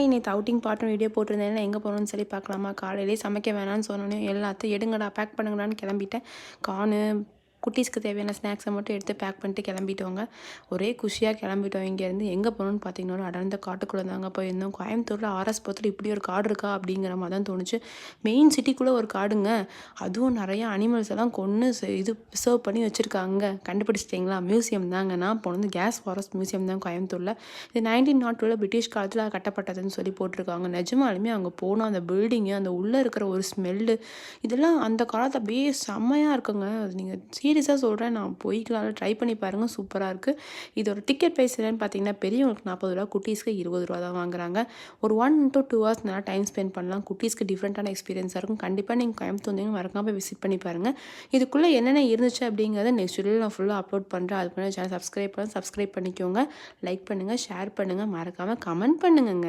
Hi, நேற்று outing பாட்டும் video போட்டிருந்தேன். எங்கே போகணும்னு சொல்லி பார்க்கலாமா? காலையிலேயே சமைக்க வேணாம்னு சொன்னோன்னே எல்லாத்தையும் எடுங்கடா, பேக் பண்ணுங்கடான்னு கிளம்பிட்டேன். கார்னு குட்டீஸ்க்கு தேவையான ஸ்நாக்ஸை மட்டும் எடுத்து பேக் பண்ணிட்டு கிளம்பிட்டோங்க. ஒரே குஷியாக கிளம்பிட்டோம். இங்கேருந்து எங்கே போகணுன்னு பார்த்தீங்கன்னா, அடர்ந்த காட்டுக்குள்ளே தாங்க போயிருந்தோம். கோயம்புத்தூரில் ஆர்எஸ் புரத்தில் இப்படி ஒரு காடு இருக்கா அப்படிங்கிற மாதிரி தான் தோணுச்சு. மெயின் சிட்டிக்குள்ளே ஒரு காடுங்க. அதுவும் நிறையா அனிமல்ஸ் எல்லாம் கொன்று இது ப்ரிசர்வ் பண்ணி வச்சுருக்காங்க. கண்டுபிடிச்சிட்டிங்களா? மியூசியம் தாங்க. நான் போனது கேஸ் ஃபாரஸ்ட் மியூசியம் தான் கோயம்புத்தூரில். இது 1902 பிரிட்டிஷ் காலத்தில் கட்டப்பட்டதுன்னு சொல்லி போட்டிருக்காங்க. நிஜமாலுமே அங்கே போனால் அந்த பில்டிங்கு, அந்த உள்ளே இருக்கிற ஒரு ஸ்மெல்லு, இதெல்லாம் அந்த காலத்தை அப்படியே செம்மையாக இருக்குங்க. அது நீங்கள் சீரியஸாக சொல்கிறேன், நான் போய்க்கலாம், ட்ரை பண்ணி பாருங்கள், சூப்பராக இருக்குது. இதோட டிக்கெட் ப்ரைஸ் என்னென்னு பார்த்தீங்கன்னா, பெரியவங்களுக்கு 40 ரூபா, குட்டீஸ்க்கு 20 ரூபா தான் வாங்குறாங்க. ஒரு 1 to 2 ஹவர்ஸ் நல்லா டைம் ஸ்பெண்ட் பண்ணலாம். குட்டீஸ்க்கு டிஃப்ரெண்ட்டான எக்ஸ்பீரியன்ஸாக இருக்கும். கண்டிப்பாக நீங்கள் கோயம்புத்தூர் வந்தீங்கன்னா மறக்காமல் போய் விசிட் பண்ணி பாருங்கள். இதுக்குள்ளே என்னென்ன இருந்துச்சு அப்படிங்கிறத நெக்ஸ்ட் வீடியோவில் நான் ஃபுல்லாக அப்லோட் பண்ணுறேன். அது பண்ணி சேனல் சப்ஸ்கிரைப் பண்ணிக்கோங்க. லைக் பண்ணுங்கள், ஷேர் பண்ணுங்கள், மறக்காமல் கமெண்ட் பண்ணுங்கங்க.